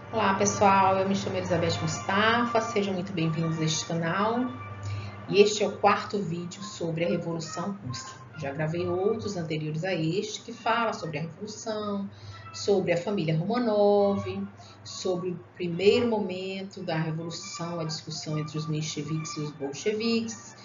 Olá pessoal, eu me chamo Elizabeth Mustafa, sejam muito bem-vindos a este canal e este é o quarto vídeo sobre a Revolução Russa. Já gravei outros anteriores a este que fala sobre a Revolução, sobre a família Romanov, sobre o primeiro momento da Revolução, a discussão entre os mencheviques e os bolcheviques.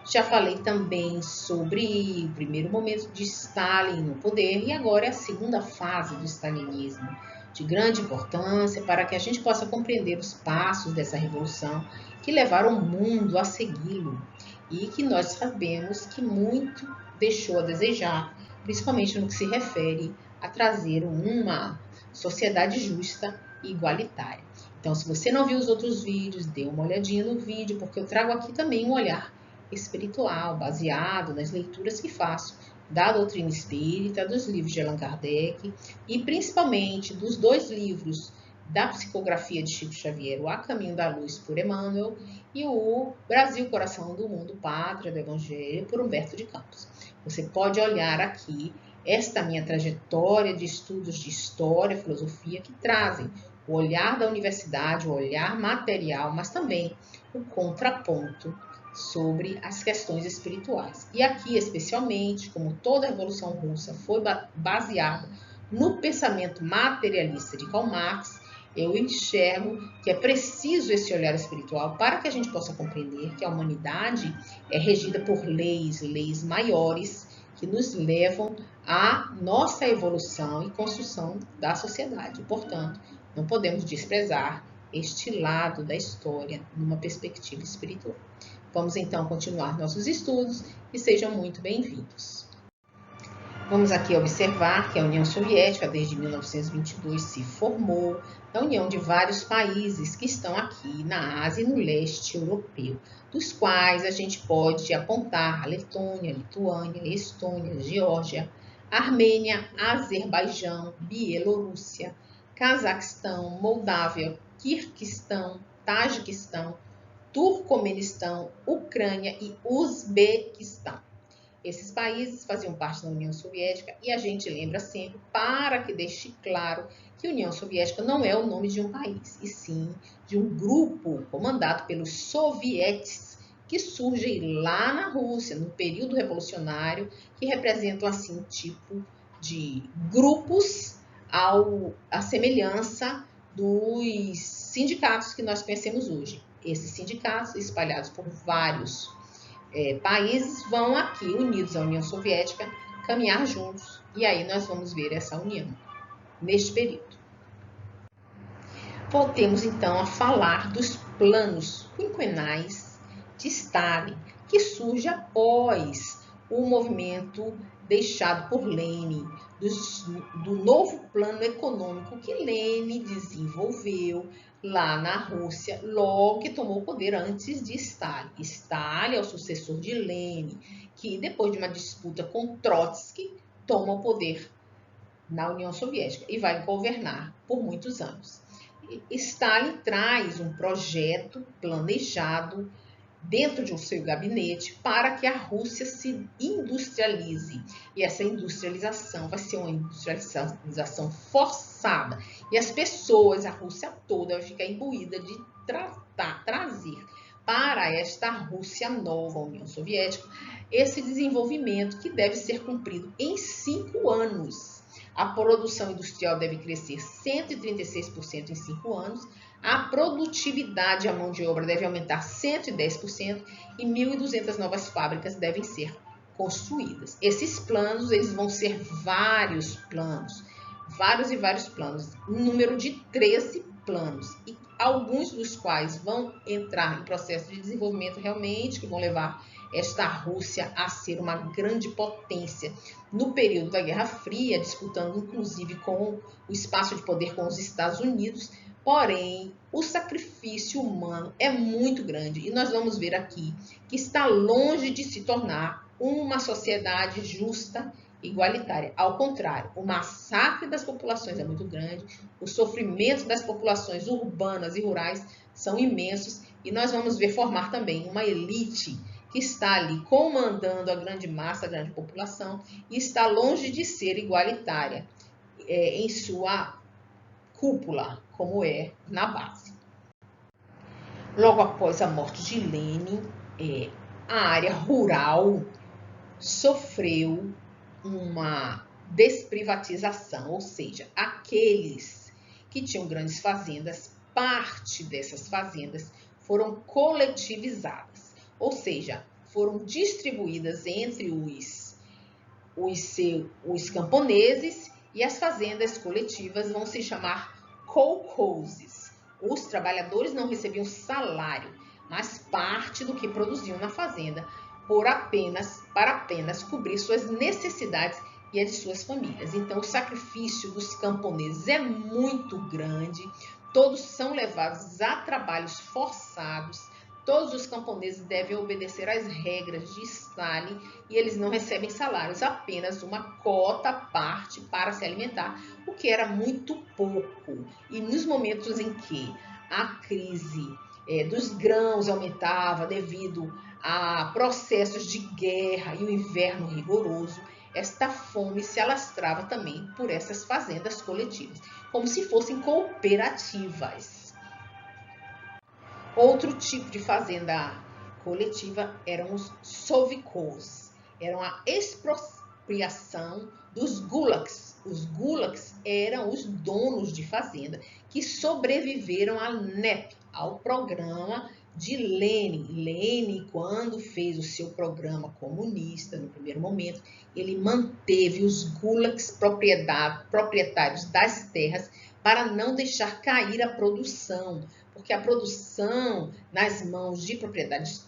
Já falei também sobre o primeiro momento de Stalin no poder e agora é a segunda fase do stalinismo, de grande importância para que a gente possa compreender os passos dessa revolução que levaram o mundo a segui-lo e que nós sabemos que muito deixou a desejar, principalmente no que se refere a trazer uma sociedade justa e igualitária. Então, se você não viu os outros vídeos, dê uma olhadinha no vídeo, porque eu trago aqui também um olhar espiritual, baseado nas leituras que faço da doutrina espírita, dos livros de Allan Kardec e principalmente dos dois livros da psicografia de Chico Xavier, o A Caminho da Luz, por Emmanuel, e o Brasil, Coração do Mundo, Pátria do Evangelho, por Humberto de Campos. Você pode olhar aqui esta minha trajetória de estudos de história, filosofia, que trazem o olhar da universidade, o olhar material, mas também o contraponto sobre as questões espirituais. E aqui, especialmente, como toda a Revolução Russa foi baseada no pensamento materialista de Karl Marx, eu enxergo que é preciso esse olhar espiritual para que a gente possa compreender que a humanidade é regida por leis maiores que nos levam à nossa evolução e construção da sociedade. Portanto, não podemos desprezar este lado da história numa perspectiva espiritual. Vamos então continuar nossos estudos e sejam muito bem-vindos. Vamos aqui observar que a União Soviética, desde 1922, se formou na união de vários países que estão aqui na Ásia e no leste europeu, dos quais a gente pode apontar a Letônia, Lituânia, Estônia, Geórgia, Armênia, Azerbaijão, Bielorrússia, Cazaquistão, Moldávia, Quirguistão, Tajiquistão, Turcomenistão, Ucrânia e Uzbequistão. Esses países faziam parte da União Soviética e a gente lembra sempre, para que deixe claro, que a União Soviética não é o nome de um país, e sim de um grupo comandado pelos sovietes, que surgem lá na Rússia, no período revolucionário, que representam assim um tipo de grupos à semelhança dos sindicatos que nós conhecemos hoje. Esses sindicatos, espalhados por vários países, vão aqui, unidos à União Soviética, caminhar juntos. E aí nós vamos ver essa união neste período. Voltemos então a falar dos planos quinquenais de Stalin, que surge após o movimento deixado por Lenin, do novo plano econômico que Lenin desenvolveu lá na Rússia, logo que tomou o poder antes de Stalin. Stalin é o sucessor de Lenin, que depois de uma disputa com Trotsky, toma o poder na União Soviética e vai governar por muitos anos. Stalin traz um projeto planejado dentro de um seu gabinete para que a Rússia se industrialize. E essa industrialização vai ser uma industrialização forçada. E as pessoas, a Rússia toda, vai ficar imbuída de trazer para esta Rússia nova, a União Soviética, esse desenvolvimento que deve ser cumprido em 5 anos. A produção industrial deve crescer 136% em 5 anos, a produtividade, a mão de obra deve aumentar 110% e 1.200 novas fábricas devem ser construídas. Esses planos, eles vão ser vários planos, vários planos, um número de 13 planos, e alguns dos quais vão entrar em processo de desenvolvimento realmente, que vão levar esta Rússia a ser uma grande potência no período da Guerra Fria, disputando inclusive com o espaço de poder com os Estados Unidos. Porém, o sacrifício humano é muito grande e nós vamos ver aqui que está longe de se tornar uma sociedade justa e igualitária. Ao contrário, o massacre das populações é muito grande, o sofrimento das populações urbanas e rurais são imensos e nós vamos ver formar também uma elite que está ali comandando a grande massa, a grande população, e está longe de ser igualitária em sua cúpula, como é na base. Logo após a morte de Lênin, a área rural sofreu uma desprivatização, ou seja, aqueles que tinham grandes fazendas, parte dessas fazendas foram coletivizadas, ou seja, foram distribuídas entre os camponeses, e as fazendas coletivas vão se chamar kolkhozes. Os trabalhadores não recebiam salário, mas parte do que produziam na fazenda para apenas cobrir suas necessidades e as de suas famílias. Então, o sacrifício dos camponeses é muito grande, todos são levados a trabalhos forçados, todos os camponeses devem obedecer às regras de Stalin e eles não recebem salários, apenas uma cota parte para se alimentar, o que era muito pouco. E nos momentos em que a crise dos grãos aumentava devido a processos de guerra e o inverno rigoroso, esta fome se alastrava também por essas fazendas coletivas, como se fossem cooperativas. Outro tipo de fazenda coletiva eram os sovkhozes, eram a expropriação dos gulags. Os gulags eram os donos de fazenda que sobreviveram à NEP, ao programa de Lenin. Lenin, quando fez o seu programa comunista, no primeiro momento, ele manteve os gulags proprietários das terras para não deixar cair a produção, porque a produção nas mãos de propriedades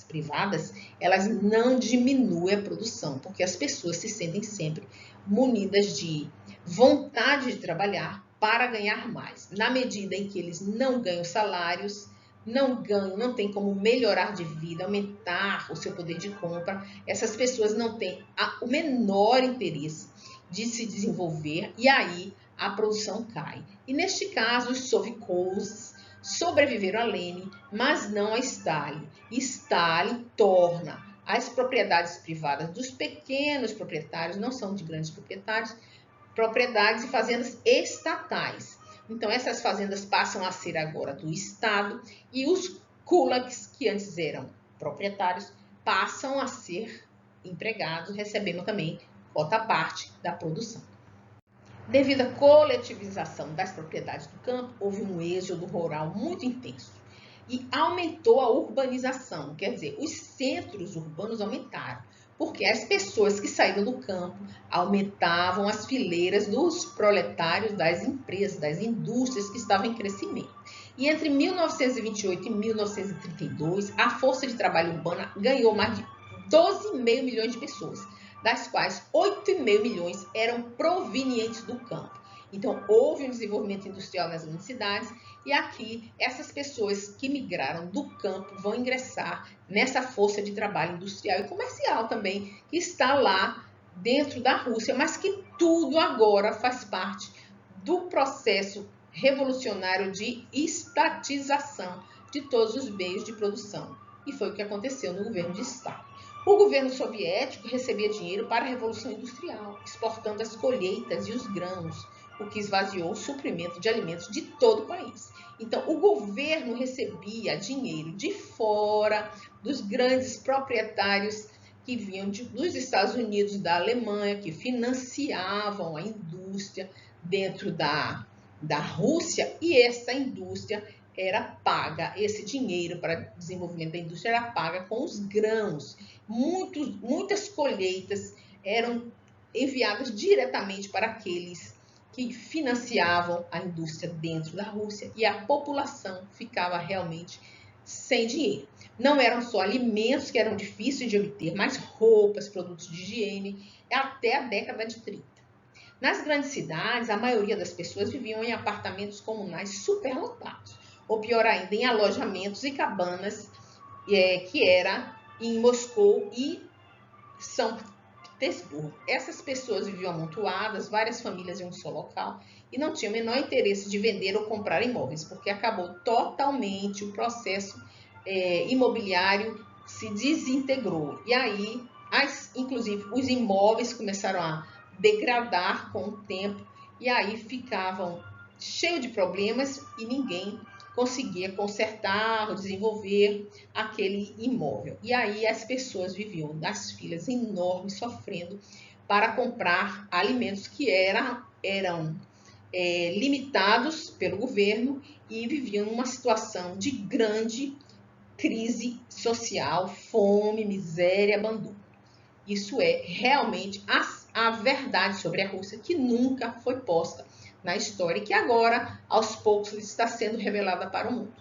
privadas, elas não diminuem a produção, porque as pessoas se sentem sempre munidas de vontade de trabalhar para ganhar mais. Na medida em que eles não ganham salários, não tem como melhorar de vida, aumentar o seu poder de compra, essas pessoas não têm o menor interesse de se desenvolver e aí a produção cai. E neste caso, os sovkhozes sobreviveram a Lenin, mas não a Stalin. E Stalin torna as propriedades privadas dos pequenos proprietários, não são de grandes proprietários, propriedades e fazendas estatais. Então, essas fazendas passam a ser agora do Estado e os kulaks, que antes eram proprietários, passam a ser empregados, recebendo também cota parte da produção. Devido à coletivização das propriedades do campo, houve um êxodo rural muito intenso e aumentou a urbanização, quer dizer, os centros urbanos aumentaram, porque as pessoas que saíram do campo aumentavam as fileiras dos proletários das empresas, das indústrias que estavam em crescimento. E entre 1928 e 1932, a força de trabalho urbana ganhou mais de 12,5 milhões de pessoas, das quais 8,5 milhões eram provenientes do campo. Então, houve um desenvolvimento industrial nas grandes cidades e aqui essas pessoas que migraram do campo vão ingressar nessa força de trabalho industrial e comercial também, que está lá dentro da Rússia, mas que tudo agora faz parte do processo revolucionário de estatização de todos os meios de produção. E foi o que aconteceu no governo de Stalin. O governo soviético recebia dinheiro para a Revolução Industrial, exportando as colheitas e os grãos, o que esvaziou o suprimento de alimentos de todo o país. Então, o governo recebia dinheiro de fora, dos grandes proprietários que vinham dos Estados Unidos, da Alemanha, que financiavam a indústria dentro da Rússia, e essa indústria era paga, esse dinheiro para desenvolvimento da indústria era paga com os grãos. Muitas colheitas eram enviadas diretamente para aqueles que financiavam a indústria dentro da Rússia e a população ficava realmente sem dinheiro. Não eram só alimentos que eram difíceis de obter, mas roupas, produtos de higiene, até a década de 30. Nas grandes cidades, a maioria das pessoas viviam em apartamentos comunais superlotados, ou pior ainda, em alojamentos e cabanas, que era em Moscou e São Petersburgo. Essas pessoas viviam amontoadas, várias famílias em um só local, e não tinham o menor interesse de vender ou comprar imóveis, porque acabou totalmente o processo imobiliário, se desintegrou. E aí, inclusive, os imóveis começaram a degradar com o tempo, e aí ficavam cheio de problemas e ninguém conseguia consertar ou desenvolver aquele imóvel. E aí as pessoas viviam nas filas enormes, sofrendo para comprar alimentos que eram limitados pelo governo e viviam numa situação de grande crise social, fome, miséria, abandono. Isso é realmente a verdade sobre a Rússia, que nunca foi posta na história e que agora, aos poucos, está sendo revelada para o mundo.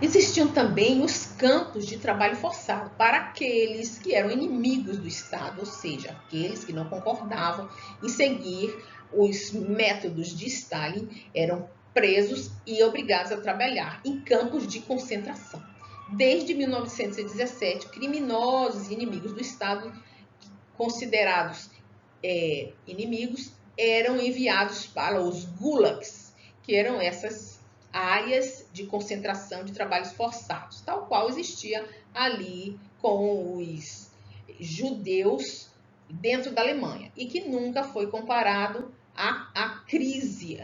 Existiam também os campos de trabalho forçado para aqueles que eram inimigos do Estado, ou seja, aqueles que não concordavam em seguir os métodos de Stalin, eram presos e obrigados a trabalhar em campos de concentração. Desde 1917, criminosos e inimigos do Estado, considerados inimigos, eram enviados para os gulags, que eram essas áreas de concentração de trabalhos forçados, tal qual existia ali com os judeus dentro da Alemanha, e que nunca foi comparado à crise,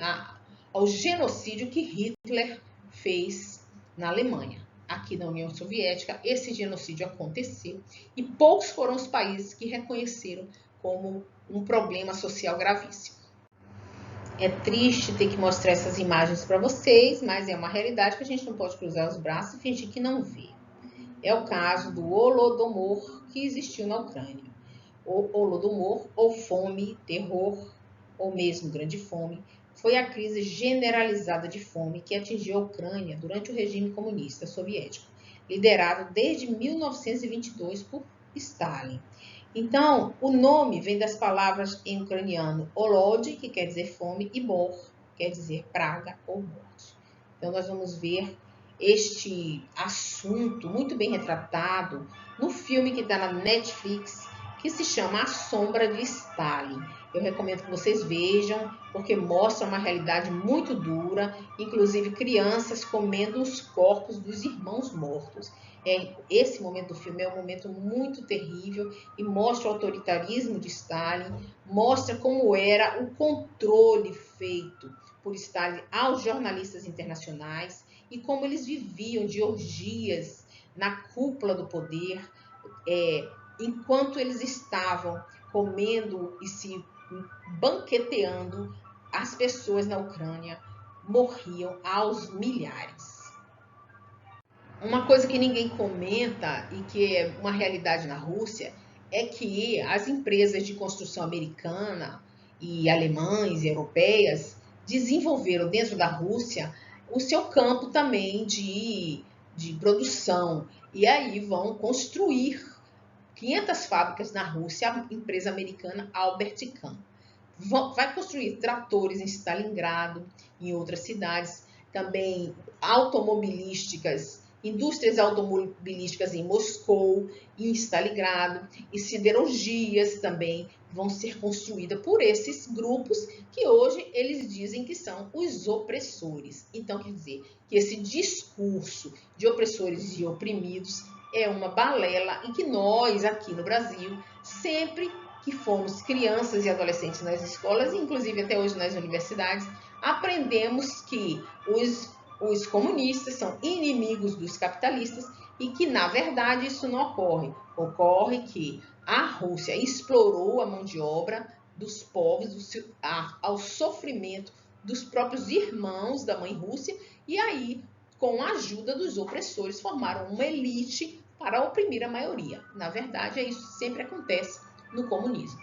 ao genocídio que Hitler fez na Alemanha. Aqui na União Soviética, esse genocídio aconteceu e poucos foram os países que reconheceram como um problema social gravíssimo. É triste ter que mostrar essas imagens para vocês, mas é uma realidade que a gente não pode cruzar os braços e fingir que não vê. É o caso do Holodomor que existiu na Ucrânia. O Holodomor, ou fome, terror, ou mesmo grande fome, foi a crise generalizada de fome que atingiu a Ucrânia durante o regime comunista soviético, liderado desde 1922 por Stalin. Então, o nome vem das palavras em ucraniano Olod, que quer dizer fome, e Bor, que quer dizer praga ou morte. Então, nós vamos ver este assunto muito bem retratado no filme que está na Netflix, que se chama A Sombra de Stalin. Eu recomendo que vocês vejam, porque mostra uma realidade muito dura, inclusive crianças comendo os corpos dos irmãos mortos. Esse momento do filme é um momento muito terrível e mostra o autoritarismo de Stalin, mostra como era o controle feito por Stalin aos jornalistas internacionais e como eles viviam de orgias na cúpula do poder, enquanto eles estavam comendo e se banqueteando, as pessoas na Ucrânia morriam aos milhares. Uma coisa que ninguém comenta e que é uma realidade na Rússia é que as empresas de construção americana e alemães e europeias desenvolveram dentro da Rússia o seu campo também de produção e aí vão construir 500 fábricas na Rússia, a empresa americana Albert Kahn. Vai construir tratores em Stalingrado, em outras cidades, também automobilísticas, indústrias automobilísticas em Moscou, em Stalingrado, e siderurgias também vão ser construídas por esses grupos que hoje eles dizem que são os opressores. Então, quer dizer que esse discurso de opressores e oprimidos é uma balela em que nós, aqui no Brasil, sempre que fomos crianças e adolescentes nas escolas, inclusive até hoje nas universidades, aprendemos que os comunistas são inimigos dos capitalistas e que, na verdade, isso não ocorre. Ocorre que a Rússia explorou a mão de obra dos povos ao sofrimento dos próprios irmãos da mãe Rússia e aí, com a ajuda dos opressores, formaram uma elite para oprimir a maioria. Na verdade, isso sempre acontece no comunismo.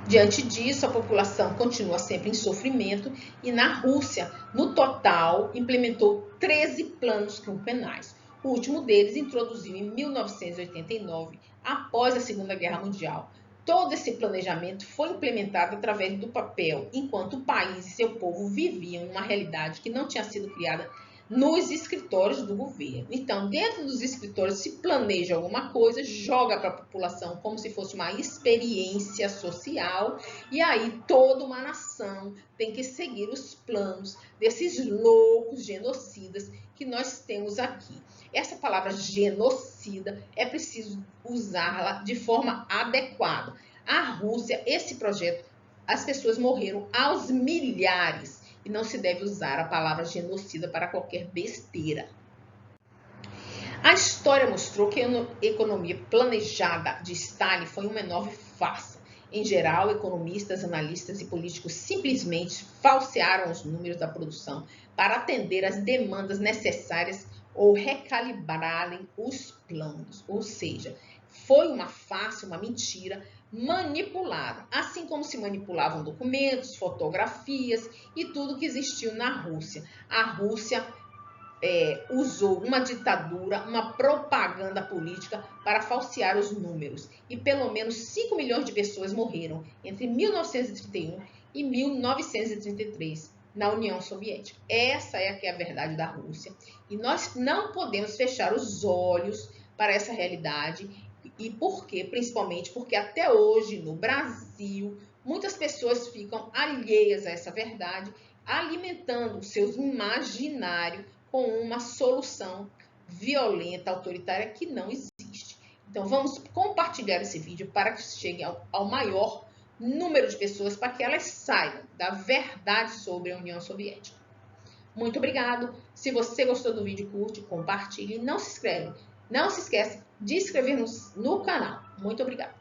Diante disso, a população continua sempre em sofrimento e na Rússia, no total, implementou 13 planos quinquenais. O último deles introduziu em 1989, após a Segunda Guerra Mundial. Todo esse planejamento foi implementado através do papel, enquanto o país e seu povo viviam uma realidade que não tinha sido criada nos escritórios do governo. Então, dentro dos escritórios se planeja alguma coisa, joga para a população como se fosse uma experiência social e aí toda uma nação tem que seguir os planos desses loucos genocidas que nós temos aqui. Essa palavra genocida é preciso usá-la de forma adequada. A Rússia, esse projeto as pessoas morreram aos milhares e não se deve usar a palavra genocida para qualquer besteira. A história mostrou que a economia planejada de Stalin foi uma enorme farsa. Em geral, economistas, analistas e políticos simplesmente falsearam os números da produção para atender às demandas necessárias ou recalibrarem os planos. Ou seja, foi uma farsa, uma mentira manipulada, assim como se manipulavam documentos, fotografias e tudo que existiu na Rússia. A Rússia usou uma ditadura, uma propaganda política para falsear os números. E pelo menos 5 milhões de pessoas morreram entre 1931 e 1933 na União Soviética. Essa é a verdade da Rússia. E nós não podemos fechar os olhos para essa realidade. E por quê? Principalmente porque até hoje, no Brasil, muitas pessoas ficam alheias a essa verdade, alimentando os seus imaginários com uma solução violenta, autoritária, que não existe. Então, vamos compartilhar esse vídeo para que chegue ao maior número de pessoas, para que elas saibam da verdade sobre a União Soviética. Muito obrigado. Se você gostou do vídeo, curte, compartilhe. Não se esqueça de inscrever no canal. Muito obrigada.